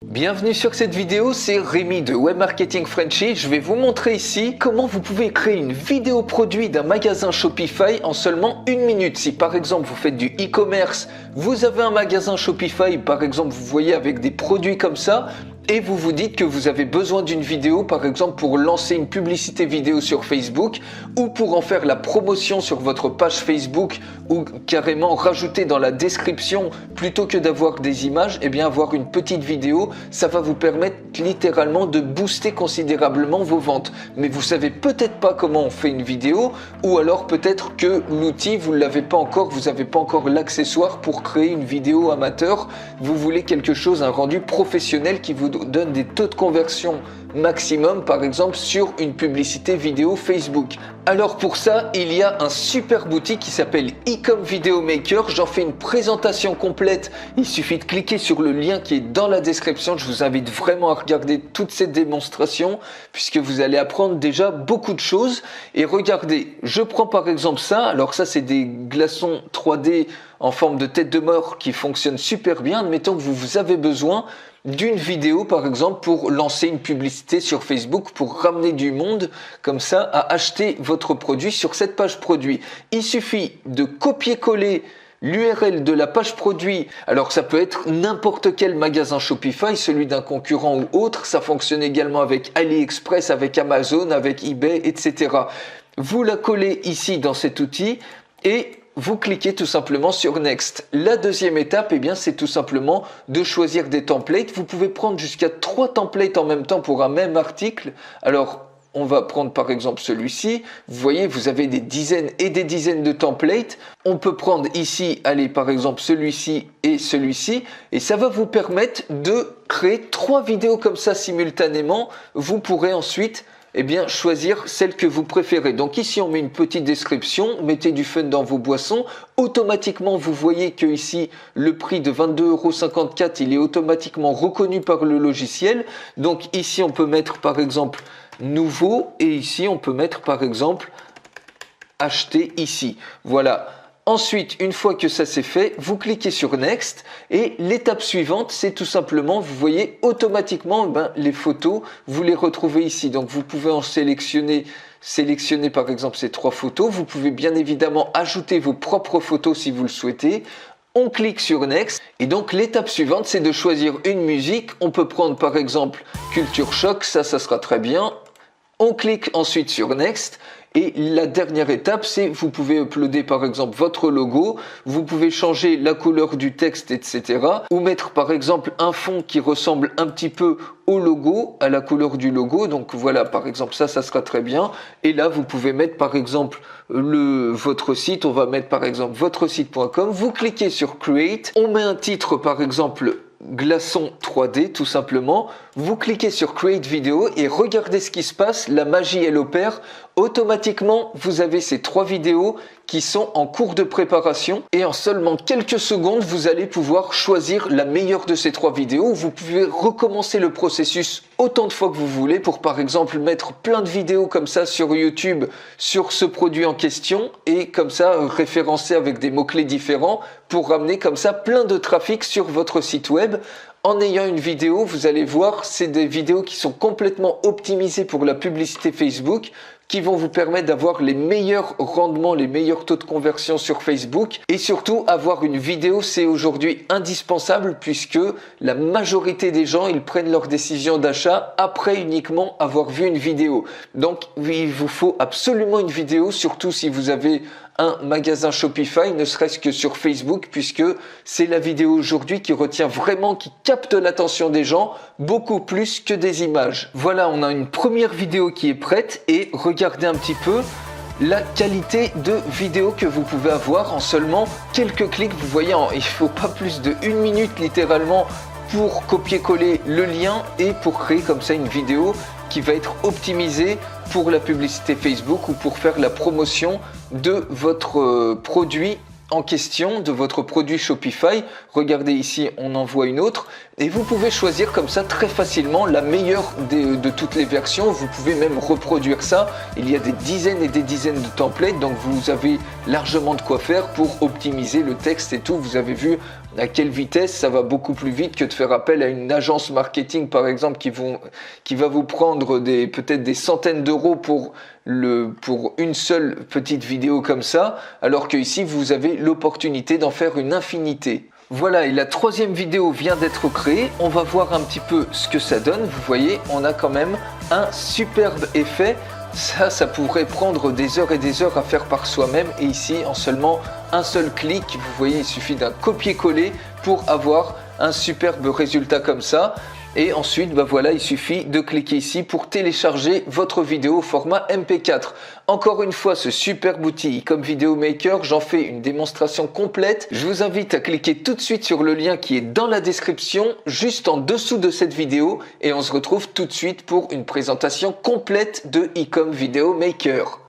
Bienvenue sur cette vidéo, c'est Rémi de Web Marketing Frenchy. Je vais vous montrer ici comment vous pouvez créer une vidéo produit d'un magasin Shopify en seulement 1 minute. Si par exemple vous faites du e-commerce, vous avez un magasin Shopify, par exemple vous voyez avec des produits comme ça, et vous vous dites que vous avez besoin d'une vidéo, par exemple pour lancer une publicité vidéo sur Facebook ou pour en faire la promotion sur votre page Facebook ou carrément rajouter dans la description plutôt que d'avoir des images, et bien avoir une petite vidéo, ça va vous permettre littéralement de booster considérablement vos ventes. Mais vous savez peut-être pas comment on fait une vidéo, ou alors peut-être que l'outil vous l'avez pas encore, vous n'avez pas encore l'accessoire pour créer une vidéo amateur. Vous voulez quelque chose, un rendu professionnel qui vous donne des taux de conversion maximum, par exemple sur une publicité vidéo Facebook. Alors pour ça, il y a un super outil qui s'appelle Ecom Video Maker. J'en fais une présentation complète. Il suffit de cliquer sur le lien qui est dans la description. Je vous invite vraiment à regarder toute cette démonstration puisque vous allez apprendre déjà beaucoup de choses. Et regardez, je prends par exemple ça. Alors ça, c'est des glaçons 3D en forme de tête de mort qui fonctionnent super bien. Admettons que vous avez besoin d'une vidéo par exemple pour lancer une publicité sur Facebook, pour ramener du monde comme ça à acheter votre produit sur cette page produit. Il suffit de copier-coller l'URL de la page produit. Alors ça peut être n'importe quel magasin Shopify, celui d'un concurrent ou autre. Ça fonctionne également avec AliExpress, avec Amazon, avec eBay, etc. Vous la collez ici dans cet outil et vous cliquez tout simplement sur Next. La deuxième étape, eh bien, c'est tout simplement de choisir des templates. Vous pouvez prendre jusqu'à 3 templates en même temps pour un même article. Alors, on va prendre par exemple celui-ci. Vous voyez, vous avez des dizaines et des dizaines de templates. On peut prendre ici, allez, par exemple celui-ci et celui-ci. Et ça va vous permettre de créer 3 vidéos comme ça simultanément. Vous pourrez ensuite choisir celle que vous préférez. Donc ici, on met une petite description, mettez du fun dans vos boissons. Automatiquement, vous voyez que ici, le prix de 22,54 €, il est automatiquement reconnu par le logiciel. Donc ici, on peut mettre par exemple nouveau et ici, on peut mettre par exemple acheter ici. Voilà. Ensuite, une fois que ça c'est fait, vous cliquez sur Next et l'étape suivante, c'est tout simplement, vous voyez automatiquement les photos, vous les retrouvez ici. Donc vous pouvez en sélectionner par exemple ces 3 photos. Vous pouvez bien évidemment ajouter vos propres photos si vous le souhaitez. On clique sur Next et donc l'étape suivante, c'est de choisir une musique. On peut prendre par exemple Culture Shock, ça sera très bien. On clique ensuite sur Next. Et la dernière étape, c'est vous pouvez uploader par exemple votre logo, vous pouvez changer la couleur du texte, etc. Ou mettre par exemple un fond qui ressemble un petit peu au logo, à la couleur du logo. Donc voilà, par exemple ça sera très bien. Et là, vous pouvez mettre par exemple votre site. On va mettre par exemple votresite.com. Vous cliquez sur Create. On met un titre par exemple glaçon 3D tout simplement. Vous cliquez sur Create Video et regardez ce qui se passe. La magie, elle opère. Automatiquement, vous avez ces 3 vidéos qui sont en cours de préparation et en seulement quelques secondes, vous allez pouvoir choisir la meilleure de ces 3 vidéos. Vous pouvez recommencer le processus autant de fois que vous voulez pour par exemple mettre plein de vidéos comme ça sur YouTube sur ce produit en question et comme ça référencer avec des mots-clés différents pour ramener comme ça plein de trafic sur votre site web. En ayant une vidéo, vous allez voir, c'est des vidéos qui sont complètement optimisées pour la publicité Facebook, qui vont vous permettre d'avoir les meilleurs rendements, les meilleurs taux de conversion sur Facebook. Et surtout, avoir une vidéo, c'est aujourd'hui indispensable puisque la majorité des gens, ils prennent leur décision d'achat après uniquement avoir vu une vidéo. Donc, il vous faut absolument une vidéo, surtout si vous avez un magasin Shopify, ne serait-ce que sur Facebook, puisque c'est la vidéo aujourd'hui qui retient vraiment, qui capte l'attention des gens, beaucoup plus que des images. Voilà, on a une première vidéo qui est prête et regardez un petit peu la qualité de vidéo que vous pouvez avoir en seulement quelques clics. Vous voyez, il ne faut pas plus de 1 minute littéralement pour copier-coller le lien et pour créer comme ça une vidéo qui va être optimisée pour la publicité Facebook ou pour faire la promotion de votre produit en question, de votre produit Shopify. Regardez ici, on en voit une autre et vous pouvez choisir comme ça très facilement la meilleure de toutes les versions. Vous pouvez même reproduire ça. Il y a des dizaines et des dizaines de templates, donc vous avez largement de quoi faire pour optimiser le texte et tout. Vous avez vu, à quelle vitesse. Ça va beaucoup plus vite que de faire appel à une agence marketing par exemple qui va vous prendre peut-être des centaines d'euros pour une seule petite vidéo comme ça, alors que ici vous avez l'opportunité d'en faire une infinité. Voilà, et la troisième vidéo vient d'être créée. On va voir un petit peu ce que ça donne. Vous voyez, on a quand même un superbe effet. Ça pourrait prendre des heures et des heures à faire par soi-même. Et ici, en seulement un seul clic, vous voyez, il suffit d'un copier-coller pour avoir un superbe résultat comme ça. Et ensuite, voilà, il suffit de cliquer ici pour télécharger votre vidéo au format MP4. Encore une fois, ce superbe outil comme Video Maker, j'en fais une démonstration complète. Je vous invite à cliquer tout de suite sur le lien qui est dans la description, juste en dessous de cette vidéo. Et on se retrouve tout de suite pour une présentation complète de Ecom Video Maker.